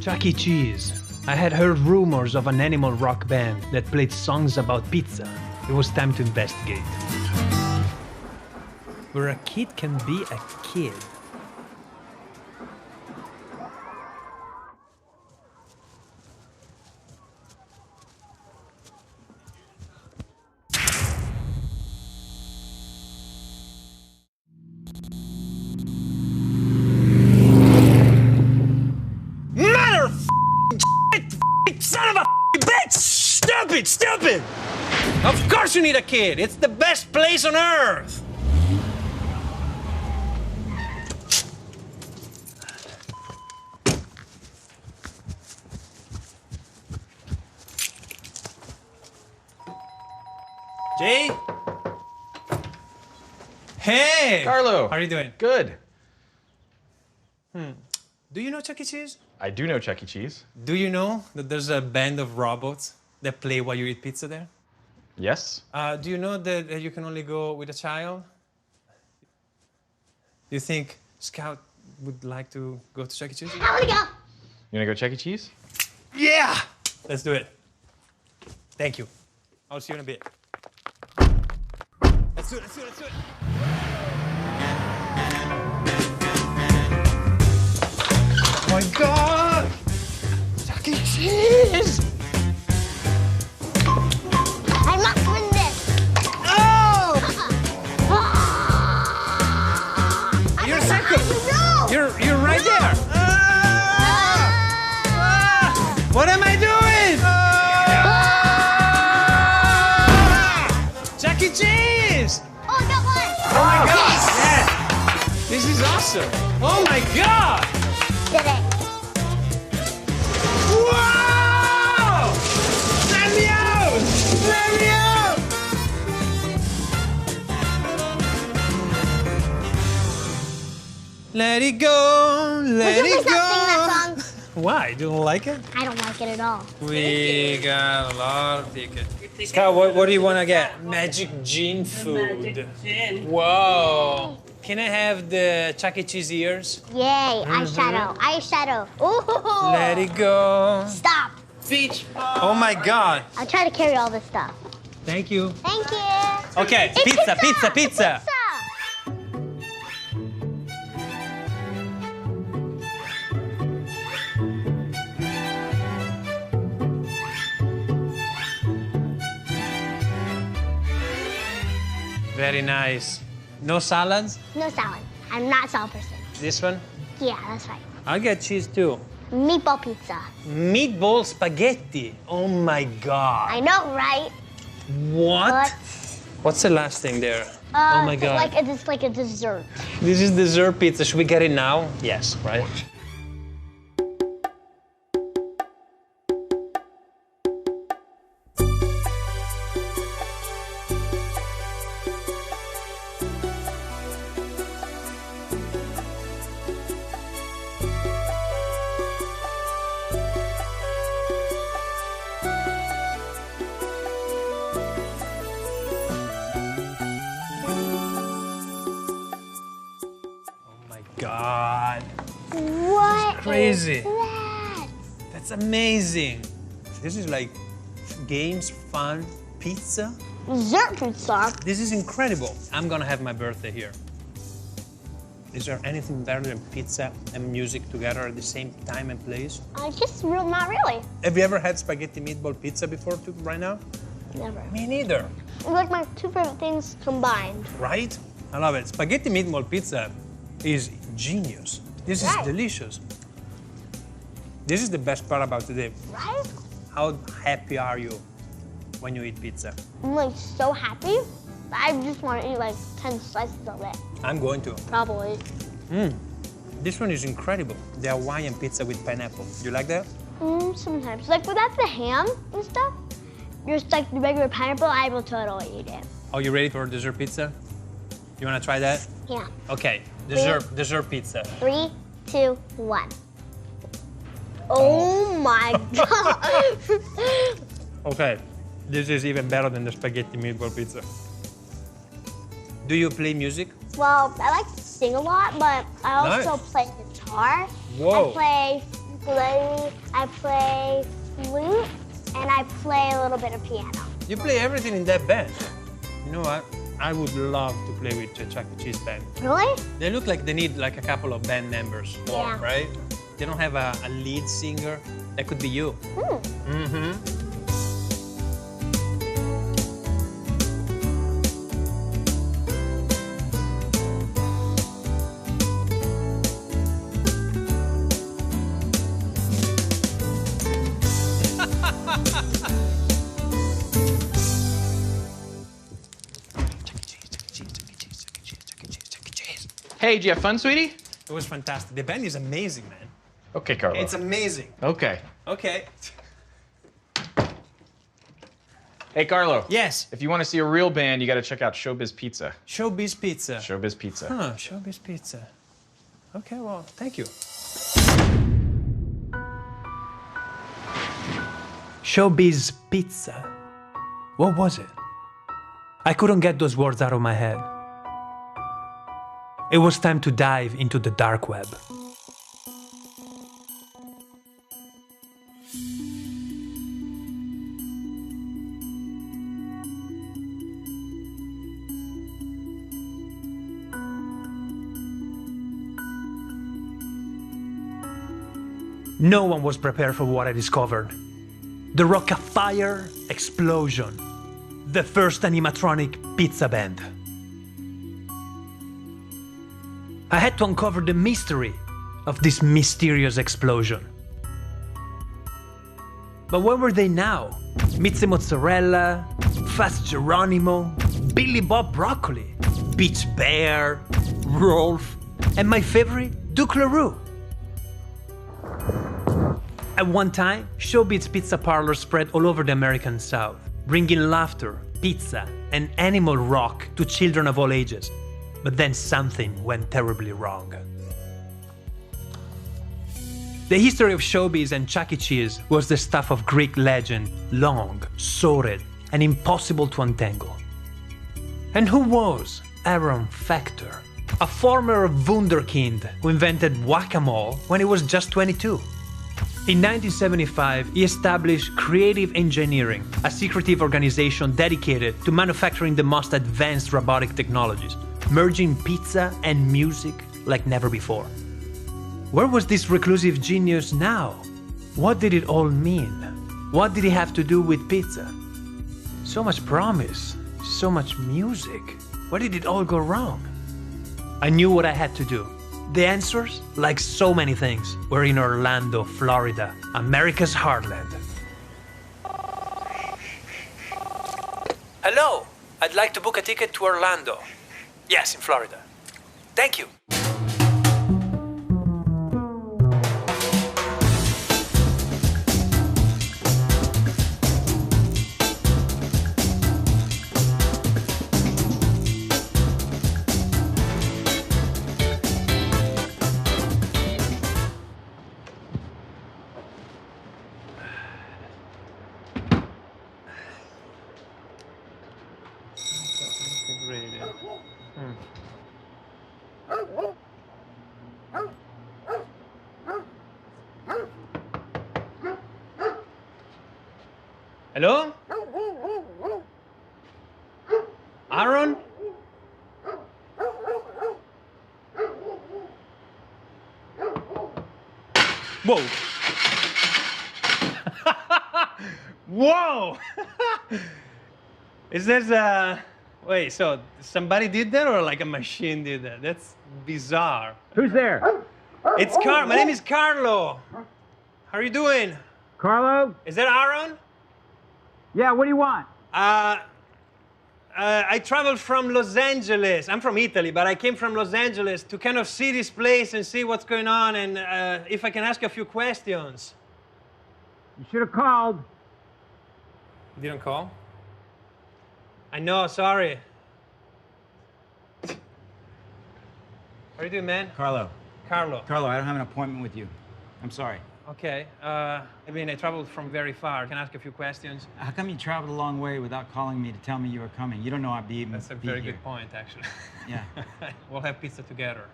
Chuck E. Cheese. I had heard rumors of an animal rock band that played songs about pizza. It was time to investigate. Where a kid can be a kid. Son of a bitch! Stupid, stupid! Of course you need a kid. It's the best place on earth. Jay? Hey! Carlo! How are you doing? Good. Do you know Chuck E. Cheese? I do know Chuck E. Cheese. Do you know that there's a band of robots that play while you eat pizza there? Yes. Do you know that you can only go with a child? Do you think Scout would like to go to Chuck E. Cheese? I wanna go. You wanna go Chuck E. Cheese? Yeah! Let's do it. Thank you. I'll see you in a bit. Let's do it, let's do it, let's do it. Oh my God! Chuck E. Cheese! I'm not doing this. Oh! You're second. No. You're right there. What am I doing? Chuck E. Cheese! Oh, that one. Oh my God! Yeah. This is awesome. Oh my God! Did it. Wow! Let me out! Let me out! Let it go, let Would you it please not sing that go. song? Why? You don't like it? I don't like it at all. We got a lot of tickets. Scott, what do you want to get? Magic Gin food. Magic gin. Whoa. Can I have the Chuck E. Cheese ears? Yay, eyeshadow, eyeshadow. Ooh. Let it go. Stop. Beach ball. Oh my God. I'll try to carry all this stuff. Thank you. Thank you. Okay, Hey, pizza, pizza, pizza. Pizza. Very nice. No salads? No salad. I'm not a salad person. This one? Yeah, that's right. I'll get cheese too. Meatball pizza. Meatball spaghetti. Oh my God. I know, right? What? But, What's the last thing there? Oh my God. It's like a dessert. This is dessert pizza. Should we get it now? Yes, right? God. What? Crazy. Is that? That's amazing. This is like games, fun, pizza. Dessert pizza. This is incredible. I'm gonna have my birthday here. Is there anything better than pizza and music together at the same time and place? I guess not really. Have you ever had spaghetti meatball pizza before right now? Never. Me neither. It's like my two favorite things combined. Right? I love it. Spaghetti meatball pizza is genius. This is Right. delicious. This is the best part about today. Right? How happy are you when you eat pizza? I'm like so happy. I just want to eat like 10 slices of it. I'm going to. Probably. This one is incredible. The Hawaiian pizza with pineapple. You like that? Sometimes. Like without the ham and stuff, just like the regular pineapple, I will totally eat it. Are you ready for dessert pizza? You want to try that? Yeah. Okay, dessert pizza. 3, 2, 1. Oh my God. Okay, this is even better than the spaghetti meatball pizza. Do you play music? Well, I like to sing a lot, but I also Nice. play guitar. Whoa. I play ukulele, I play flute, and I play a little bit of piano. You play everything in that band. You know what? I would love to play with the Chuck E. Cheese band. Really? They look like they need like a couple of band members more, Yeah. right? They don't have a lead singer. That could be you. Mm-hmm. Hey, did you have fun, sweetie? It was fantastic. The band is amazing, man. Okay, Carlo. It's amazing. Okay. Okay. Hey, Carlo. Yes. If you want to see a real band, you got to check out ShowBiz Pizza. ShowBiz Pizza. ShowBiz Pizza. Huh, ShowBiz Pizza. Okay, well, thank you. ShowBiz Pizza. What was it? I couldn't get those words out of my head. It was time to dive into the dark web. No one was prepared for what I discovered. The Rock-a-Fire explosion. The first animatronic pizza band. I had to uncover the mystery of this mysterious explosion. But where were they now? Mitzi Mozzarella, Fast Geronimo, Billy Bob Broccoli, Beach Bear, Rolf, and my favorite, Duke LaRue. At one time, ShowBiz Pizza parlors spread all over the American South, bringing laughter, pizza, and animal rock to children of all ages. But then something went terribly wrong. The history of ShowBiz and Chuck E. Cheese was the stuff of Greek legend, long, sordid, and impossible to untangle. And who was Aaron Factor? A former wunderkind who invented whack-a-mole when he was just 22. In 1975, he established Creative Engineering, a secretive organization dedicated to manufacturing the most advanced robotic technologies, merging pizza and music like never before. Where was this reclusive genius now? What did it all mean? What did he have to do with pizza? So much promise, so much music. Where did it all go wrong? I knew what I had to do. The answers, like so many things, were in Orlando, Florida, America's heartland. Hello, I'd like to book a ticket to Orlando. Yes, in Florida. Thank you. Hello? Aaron? Whoa. Whoa! Is this wait, so somebody did that or like a machine did that? That's bizarre. Who's there? It's my name is Carlo. How are you doing? Carlo? Is that Aaron? Yeah, what do you want? I traveled from Los Angeles. I'm from Italy, but I came from Los Angeles to kind of see this place and see what's going on and if I can ask you a few questions. You should have called. You didn't call? I know, sorry. How are you doing, man? Carlo. Carlo. Carlo, I don't have an appointment with you. I'm sorry. Okay. I mean, I traveled from very far. Can I ask a few questions? How come you traveled a long way without calling me to tell me you were coming? You don't know I'd be here. That's a very good point, actually. Yeah. We'll have pizza together.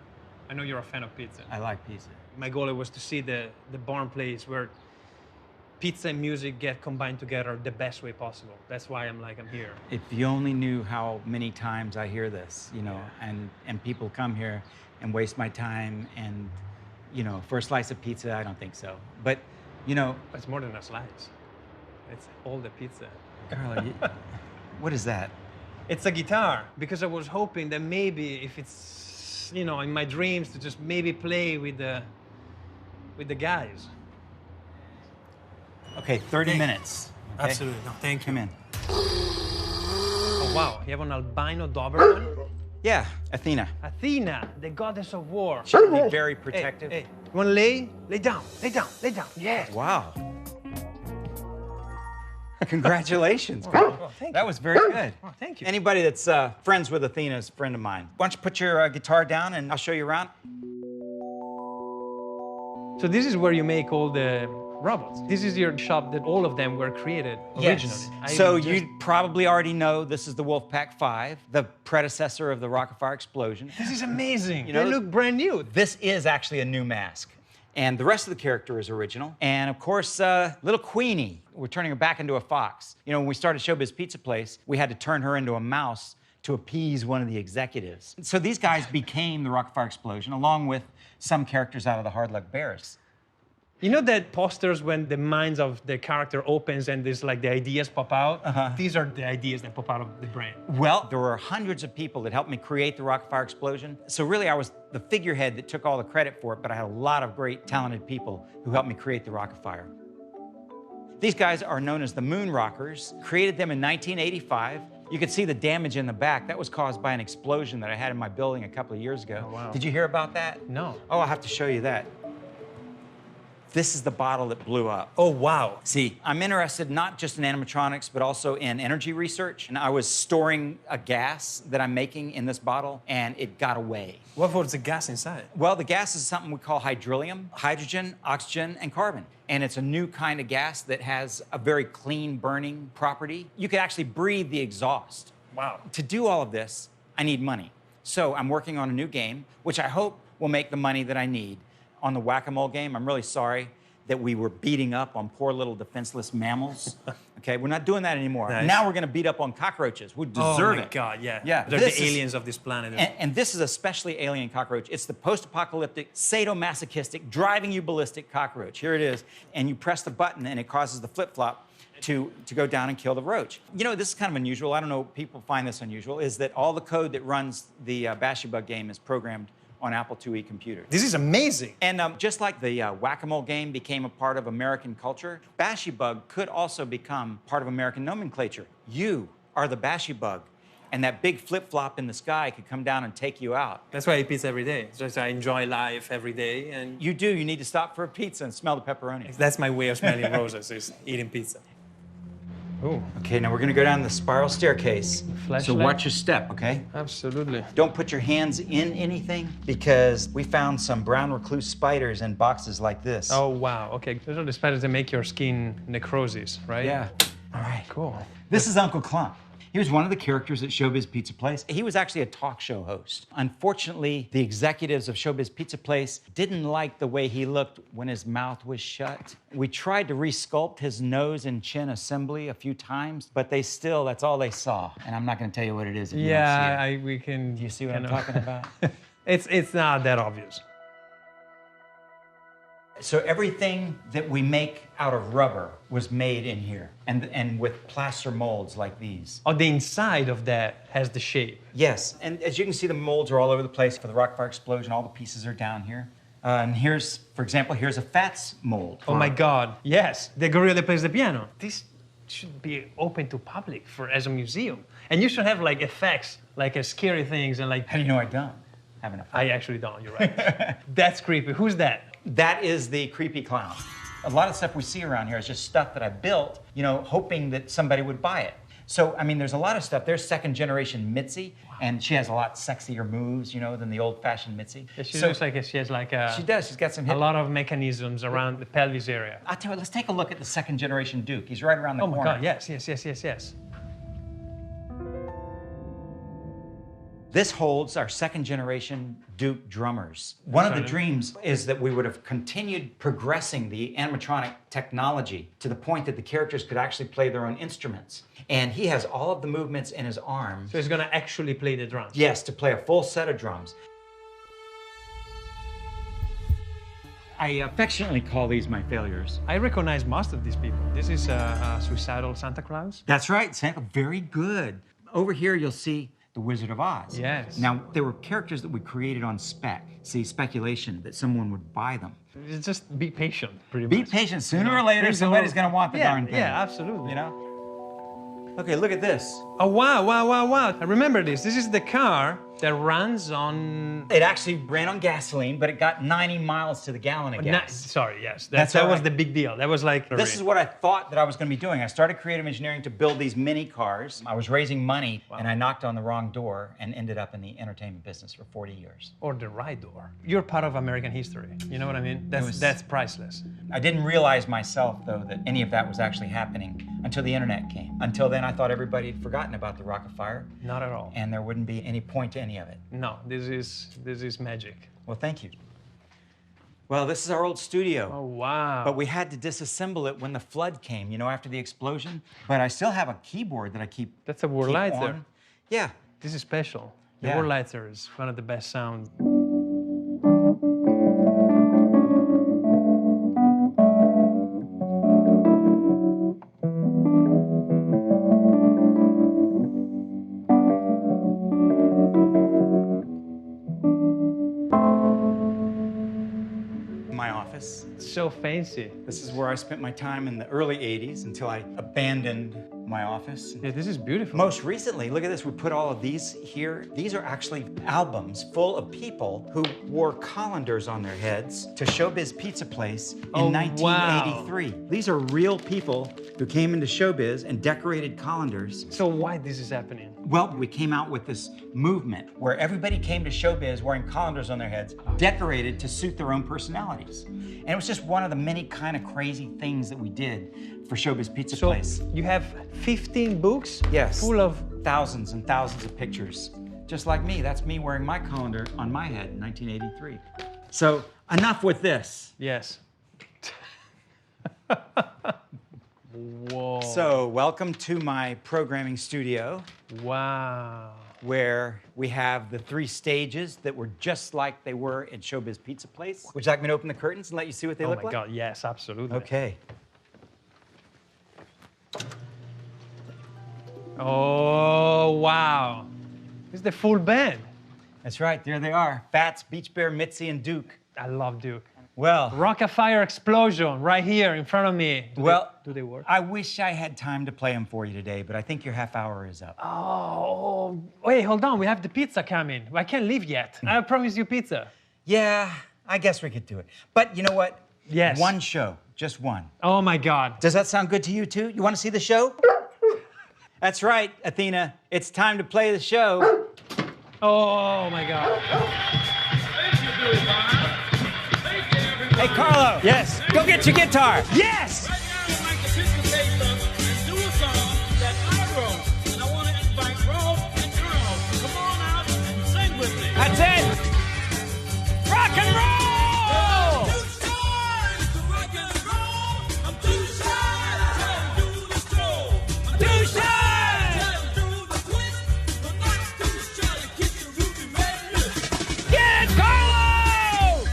I know you're a fan of pizza. I like pizza. My goal was to see the barn place where pizza and music get combined together the best way possible. That's why I'm here. If you only knew how many times I hear this, you know, and people come here and waste my time and, you know, for a slice of pizza, I don't think so. But, you know. It's more than a slice. It's all the pizza. Carlo, what is that? It's a guitar, because I was hoping that maybe if it's, you know, in my dreams to just maybe play with the guys. Okay, 30 minutes. Okay? Absolutely. No, thank you. Come in. Oh, wow. You have an albino Doberman? Yeah, Athena. Athena, the goddess of war. She'll be very protective. Hey, you want to lay? Lay down, lay down, lay down. Yes. Wow. Congratulations, Carlo. Oh, thank That you. was very good. Oh, thank you. Anybody that's friends with Athena is a friend of mine. Why don't you put your guitar down and I'll show you around? So this is where you make all the robots. This is your shop that all of them were created originally. So you probably already know this is the Wolfpack 5, the predecessor of the Rocket Fire Explosion. This is amazing. You know, they look brand new. This is actually a new mask. And the rest of the character is original. And of course, little Queenie, we're turning her back into a fox. You know, when we started ShowBiz Pizza Place, we had to turn her into a mouse to appease one of the executives. So these guys became the Rocket Fire Explosion, along with some characters out of the Hard Luck Bears. You know that posters when the minds of the character opens and there's like the ideas pop out? These are the ideas that pop out of the brain. Well, there were hundreds of people that helped me create the Rocket Fire Explosion. So really, I was the figurehead that took all the credit for it, but I had a lot of great, talented people who helped me create the Rocket Fire. These guys are known as the Moon Rockers. Created them in 1985. You could see the damage in the back. That was caused by an explosion that I had in my building a couple of years ago. Oh, wow. Did you hear about that? No. Oh, I'll have to show you that. This is the bottle that blew up. Oh, wow. See, I'm interested not just in animatronics, but also in energy research. And I was storing a gas that I'm making in this bottle, and it got away. What was the gas inside? Well, the gas is something we call hydrolium, hydrogen, oxygen, and carbon. And it's a new kind of gas that has a very clean burning property. You could actually breathe the exhaust. Wow. To do all of this, I need money. So I'm working on a new game, which I hope will make the money that I need. On the whack-a-mole game, I'm really sorry that we were beating up on poor little defenseless mammals. Okay, we're not doing that anymore. Nice. Now we're gonna beat up on cockroaches. We deserve it. Oh my God, yeah. Yeah, They're this the is- aliens of this planet. And this is a specially alien cockroach. It's the post-apocalyptic, sadomasochistic, driving you ballistic cockroach. Here it is. And you press the button and it causes the flip-flop to go down and kill the roach. You know, this is kind of unusual. I don't know if people find this unusual, is that all the code that runs the Bashybug game is programmed on Apple IIe computers. This is amazing. And just like the whack-a-mole game became a part of American culture, Bashybug could also become part of American nomenclature. You are the Bashybug, and that big flip-flop in the sky could come down and take you out. That's why I eat pizza every day. Just I enjoy life every day, and You do. You need to stop for a pizza and smell the pepperoni. that's my way of smelling roses, is eating pizza. Oh, Okay, now we're gonna go down the spiral staircase. So Flashlight? watch your step, okay? absolutely. Don't put your hands in anything because we found some brown recluse spiders in boxes like this. Oh, wow. Okay, those are the spiders that make your skin necrosis, right? Yeah. All right. Cool. This is Uncle Clump. He was one of the characters at ShowBiz Pizza Place. He was actually a talk show host. Unfortunately, the executives of ShowBiz Pizza Place didn't like the way he looked when his mouth was shut. We tried to resculpt his nose and chin assembly a few times, but that's all they saw. And I'm not gonna tell you what it is if you don't see it. we can. Do you see what I'm talking about? It's not that obvious. So everything that we make out of rubber was made in here, and with plaster molds like these. Oh, the inside of that has the shape. Yes, and as you can see, the molds are all over the place for the Rocket Fire Explosion. All the pieces are down here. And here's, for example, here's a Fats mold. Oh my God. Yes, the gorilla that plays the piano. This should be open to public as a museum. And you should have like effects, like scary things and like. How do you know I don't have enough? I actually don't, you're right. That's creepy. Who's that? That is the creepy clown. A lot of stuff we see around here is just stuff that I built, you know, hoping that somebody would buy it. So, I mean, there's a lot of stuff. There's second generation Mitzi, and she has a lot sexier moves, you know, than the old fashioned Mitzi. Yeah, she looks like she has like a. She does. She's got some a hip. lot of mechanisms around the pelvis area. I'll tell you, let's take a look at the second generation Duke. He's right around the Oh corner. my God, yes. This holds our second generation Duke drummers. One of the dreams is that we would have continued progressing the animatronic technology to the point that the characters could actually play their own instruments. And he has all of the movements in his arm. So he's gonna actually play the drums? Yes, to play a full set of drums. I affectionately call these my failures. I recognize most of these people. This is a suicidal Santa Claus. That's right, Santa, very good. Over here you'll see the Wizard of Oz. Yes. Now, there were characters that we created on spec. See, speculation, that someone would buy them. Just be patient, pretty Be much. patient, sooner or later somebody's gonna want the darn thing. Yeah, absolutely. You know? Okay, look at this. Oh, wow, wow, wow, wow. I remember this. This is the car that runs on... It actually ran on gasoline, but it got 90 miles to the gallon of gas. Sorry, yes. That's that all was right. the big deal. That was like... This is what I thought that I was going to be doing. I started creative engineering to build these mini cars. I was raising money, and I knocked on the wrong door and ended up in the entertainment business for 40 years. Or the right door. You're part of American history. You know what I mean? That's priceless. I didn't realize myself, though, that any of that was actually happening until the internet came. Until then, I thought everybody had forgotten about the Rocket Fire. Not at all. And there wouldn't be any point to any of it. No, this is magic. Well, thank you. Well, this is our old studio. Oh, wow. But we had to disassemble it when the flood came, you know, after the explosion. But I still have a keyboard that I keep That's a Wurlitzer. on. Yeah. This is special. The Yeah. Wurlitzer is one of the best sound. My office. So fancy. This is where I spent my time in the early 80s until I abandoned my office. Yeah, this is beautiful. Most recently, look at this, we put all of these here. These are actually albums full of people who wore colanders on their heads to ShowBiz Pizza Place in Oh, 1983. Wow. These are real people who came into ShowBiz and decorated colanders. So why this is happening? Well, we came out with this movement where everybody came to ShowBiz wearing colanders on their heads, decorated to suit their own personalities. And it was just one of the many kind of crazy things that we did for ShowBiz Pizza Place. You have 15 books? Yes. Full of... Thousands and thousands of pictures. Just like me, that's me wearing my colander on my head in 1983. So, enough with this. Yes. Whoa. So, welcome to my programming studio. Wow. Where we have the 3 stages that were just like they were in ShowBiz Pizza Place. Would you like me to open the curtains and let you see what they look like? Oh my God, yes, absolutely. Okay. Oh, wow. It's the full band. That's right, there they are. Fats, Beach Bear, Mitzi, and Duke. I love Duke. Well, Rocket Fire Explosion right here in front of me. Do they work? I wish I had time to play them for you today, but I think your half hour is up. Oh, wait, hold on. We have the pizza coming. I can't leave yet. I promised you pizza. Yeah, I guess we could do it. But you know what? Yes. One show, just one. Oh my God. Does that sound good to you too? You want to see the show? That's right, Athena. It's time to play the show. Oh my God. Hey, Carlo. Yes. Go get your guitar. Yes! That's it. Rock and roll! Too shy! Get it, Carlo!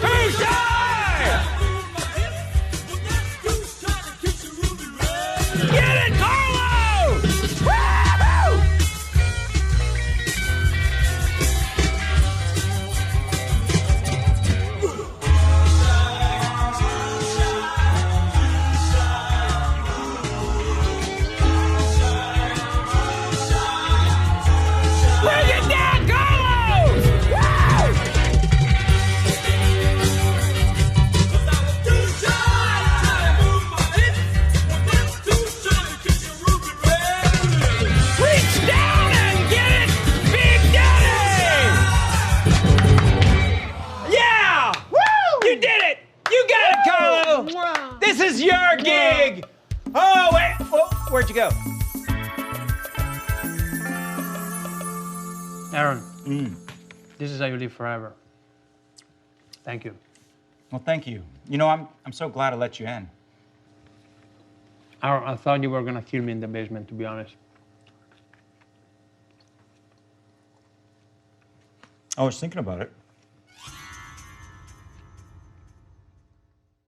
Too shy! Get it, Carlo! Woo-hoo! Bring it down, Carlos! Woo! Oh, wait! Whoa, where'd you go? Aaron, this is how you live forever. Thank you. Well, thank you. You know, I'm so glad I let you in. Aaron, I thought you were gonna kill me in the basement, to be honest. I was thinking about it.